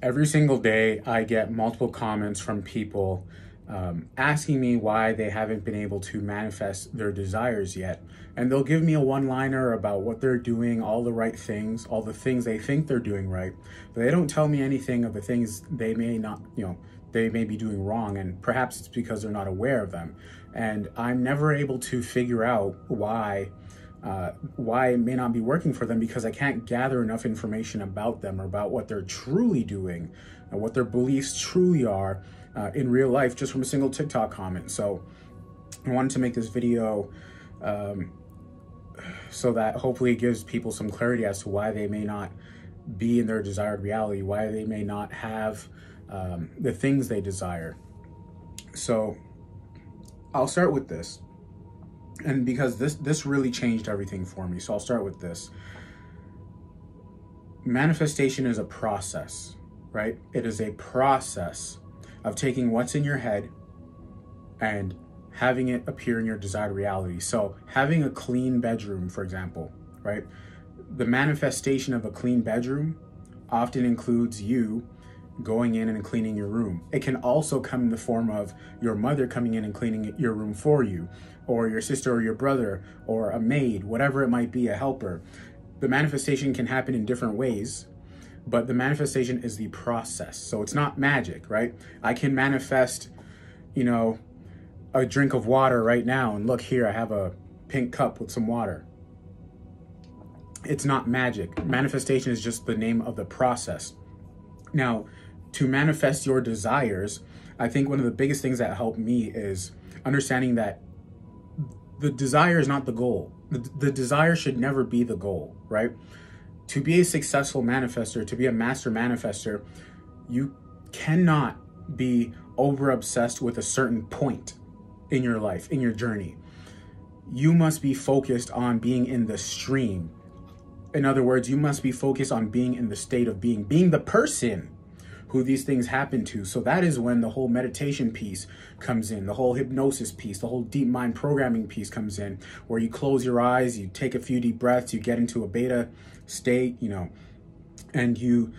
Every single day, I get multiple comments from people asking me why they haven't been able to manifest their desires yet. And they'll give me a one-liner about what they're doing, all the right things, all the things they think they're doing right. But they don't tell me anything of the things they may not, they may be doing wrong. And perhaps it's because they're not aware of them. And I'm never able to figure out why it may not be working for them, because I can't gather enough information about them or about what they're truly doing and what their beliefs truly are in real life just from a single TikTok comment. So I wanted to make this video so that hopefully it gives people some clarity as to why they may not be in their desired reality, why they may not have the things they desire. So I'll start with this. And because this really changed everything for me. So I'll start with this. Manifestation is a process, right? It is a process of taking what's in your head and having it appear in your desired reality. So having a clean bedroom, for example, right? The manifestation of a clean bedroom often includes you going in and cleaning your room. It can also come in the form of your mother coming in and cleaning your room for you, or your sister or your brother, or a maid, whatever it might be, a helper. The manifestation can happen in different ways, but the manifestation is the process. So it's not magic, right? I can manifest, a drink of water right now, and look here, I have a pink cup with some water. It's not magic. Manifestation is just the name of the process. Now, to manifest your desires, I think one of the biggest things that helped me is understanding that the desire is not the goal. The desire should never be the goal, right? To be a successful manifester, to be a master manifester, you cannot be over obsessed with a certain point in your life, in your journey. You must be focused on being in the stream. In other words, you must be focused on being in the state of being the person who these things happen to. So that is when the whole meditation piece comes in, the whole hypnosis piece, the whole deep mind programming piece comes in, where you close your eyes, you take a few deep breaths, you get into a beta state, and you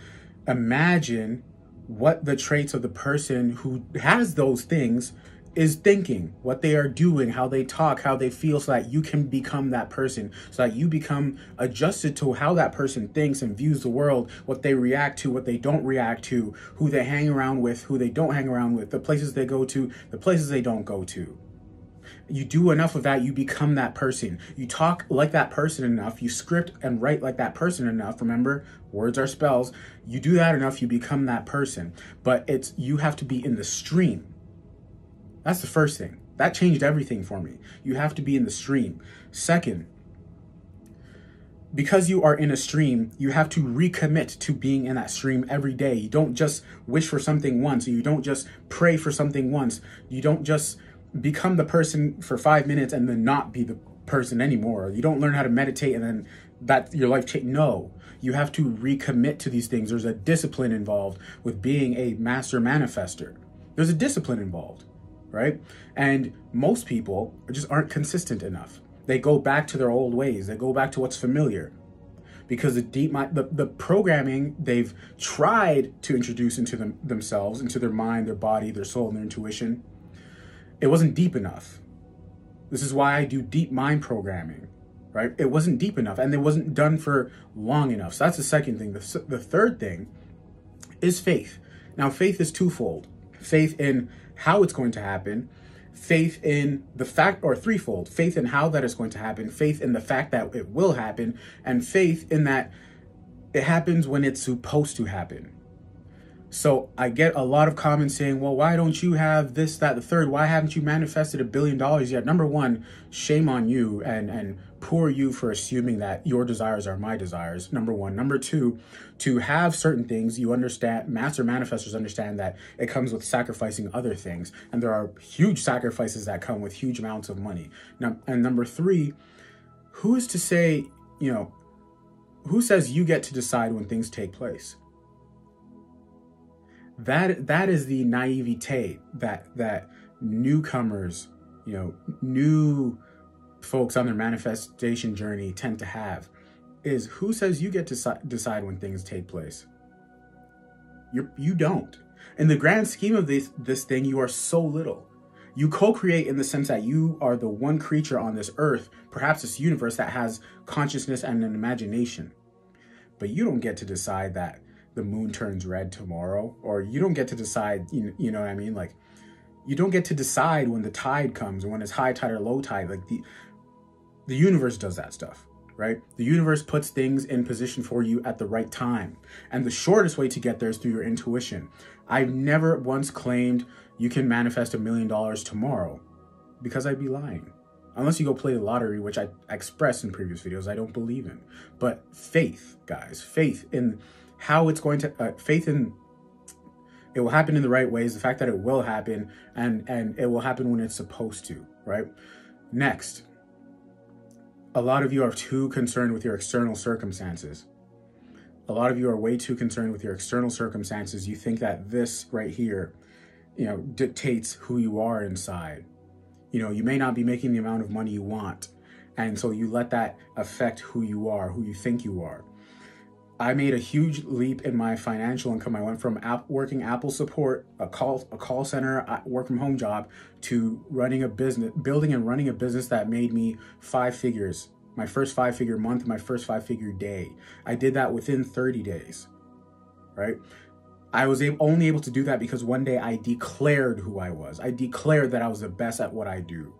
imagine what the traits of the person who has those things is thinking, what they are doing, how they talk, how they feel, so that you can become that person, so that you become adjusted to how that person thinks and views the world, what they react to, what they don't react to, who they hang around with, who they don't hang around with, the places they go to, the places they don't go to. You do enough of that, you become that person. You talk like that person enough, you script and write like that person enough. Remember, words are spells. You do that enough, you become that person. But you have to be in the stream. That's the first thing. That changed everything for me. You have to be in the stream. Second, because you are in a stream, you have to recommit to being in that stream every day. You don't just wish for something once. You don't just pray for something once. You don't just become the person for 5 minutes and then not be the person anymore. You don't learn how to meditate and then that your life change. No, you have to recommit to these things. There's a discipline involved with being a master manifester. There's a discipline involved. Right? And most people just aren't consistent enough. They go back to their old ways. They go back to what's familiar, because the programming they've tried to introduce into themselves, into their mind, their body, their soul, and their intuition, it wasn't deep enough. This is why I do deep mind programming, right? It wasn't deep enough, and it wasn't done for long enough. So that's the second thing. The third thing is faith. Now, faith is twofold. Faith in how it's going to happen, faith in the fact, or threefold: faith in how that is going to happen, faith in the fact that it will happen, and faith in that it happens when it's supposed to happen. So I get a lot of comments saying, well, why don't you have this, that, the third? Why haven't you manifested $1 billion yet? Number one, shame on you and poor you for assuming that your desires are my desires. Number one. Number two, to have certain things, you understand, master manifestors understand that it comes with sacrificing other things. And there are huge sacrifices that come with huge amounts of money. Now, and number three, who is to say, who says you get to decide when things take place? That is the naivete that newcomers, new folks on their manifestation journey tend to have, is who says you get to decide when things take place? You don't. In the grand scheme of this thing, you are so little. You co-create in the sense that you are the one creature on this earth, perhaps this universe, that has consciousness and an imagination. But you don't get to decide that the moon turns red tomorrow, or you don't get to decide, you know what I mean? Like, you don't get to decide when the tide comes or when it's high tide or low tide. Like, the universe does that stuff, right? The universe puts things in position for you at the right time. And the shortest way to get there is through your intuition. I've never once claimed you can manifest $1 million tomorrow, because I'd be lying. Unless you go play the lottery, which I expressed in previous videos, I don't believe in. But faith, guys, faith in how it's going to, faith in it will happen in the right ways, the fact that it will happen, and it will happen when it's supposed to, right? Next, a lot of you are too concerned with your external circumstances. A lot of you are way too concerned with your external circumstances. You think that this right here, dictates who you are inside. You may not be making the amount of money you want. And so you let that affect who you are, who you think you are. I made a huge leap in my financial income. I went from working Apple support, a call center, work from home job, to running a business, building and running a business that made me 5 figures. My first 5-figure month, my first 5-figure day. I did that within 30 days, right? I was only able to do that because one day I declared who I was. I declared that I was the best at what I do.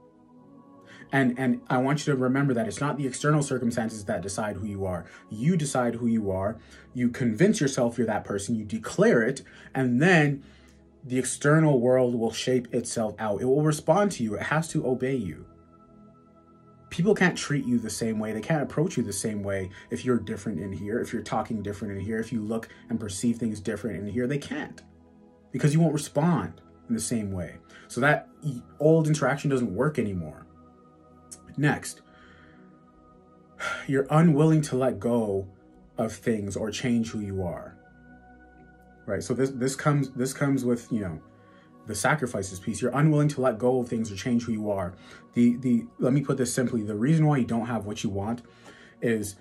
And I want you to remember that it's not the external circumstances that decide who you are. You decide who you are. You convince yourself you're that person. You declare it. And then the external world will shape itself out. It will respond to you. It has to obey you. People can't treat you the same way. They can't approach you the same way if you're different in here, if you're talking different in here, if you look and perceive things different in here. They can't, because you won't respond in the same way. So that old interaction doesn't work anymore. Next, you're unwilling to let go of things or change who you are, right? So this comes with, the sacrifices piece. You're unwilling to let go of things or change who you are. Let me put this simply. The reason why you don't have what you want is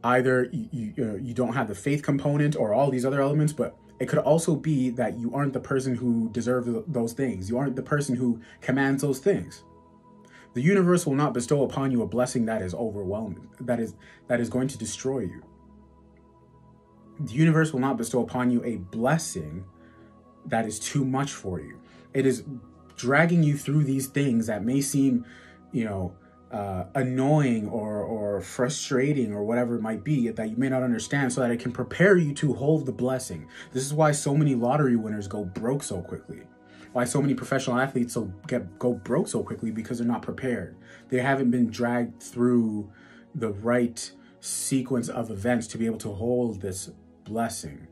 either you don't have the faith component or all these other elements, but it could also be that you aren't the person who deserves those things. You aren't the person who commands those things. The universe will not bestow upon you a blessing that is overwhelming, that is going to destroy you. The universe will not bestow upon you a blessing that is too much for you. It is dragging you through these things that may seem, annoying or frustrating or whatever it might be, that you may not understand, so that it can prepare you to hold the blessing. This is why so many lottery winners go broke so quickly. Why so many professional athletes go broke so quickly, because they're not prepared. They haven't been dragged through the right sequence of events to be able to hold this blessing.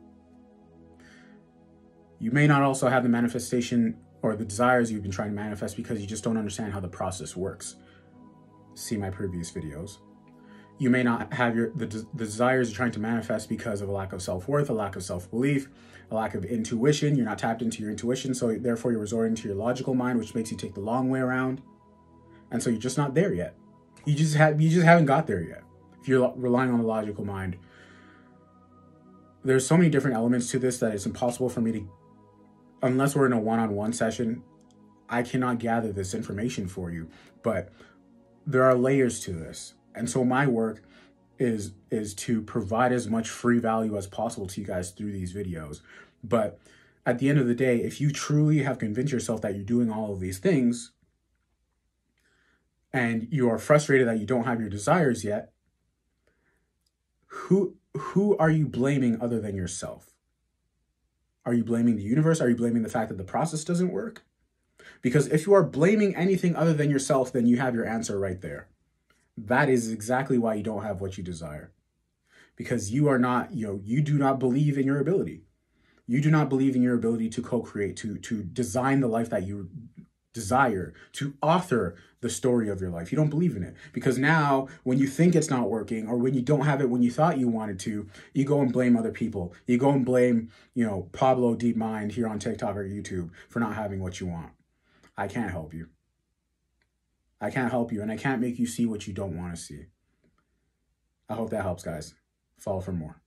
You may not also have the manifestation or the desires you've been trying to manifest because you just don't understand how the process works. See my previous videos. You may not have the desires you're trying to manifest because of a lack of self-worth, a lack of self-belief, a lack of intuition. You're not tapped into your intuition, so therefore you're resorting to your logical mind, which makes you take the long way around. And so you're just not there yet. You just haven't got there yet. If you're relying on the logical mind, there's so many different elements to this that it's impossible for me to, unless we're in a one-on-one session, I cannot gather this information for you. But there are layers to this. And so my work is to provide as much free value as possible to you guys through these videos. But at the end of the day, if you truly have convinced yourself that you're doing all of these things and you are frustrated that you don't have your desires yet, who are you blaming other than yourself? Are you blaming the universe? Are you blaming the fact that the process doesn't work? Because if you are blaming anything other than yourself, then you have your answer right there. That is exactly why you don't have what you desire. Because you are not, you do not believe in your ability. You do not believe in your ability to co-create, to design the life that you desire, to author the story of your life. You don't believe in it. Because now, when you think it's not working, or when you don't have it when you thought you wanted to, you go and blame other people. You go and blame, Pablo Deep Mind here on TikTok or YouTube for not having what you want. I can't help you. I can't help you, and I can't make you see what you don't want to see. I hope that helps, guys. Follow for more.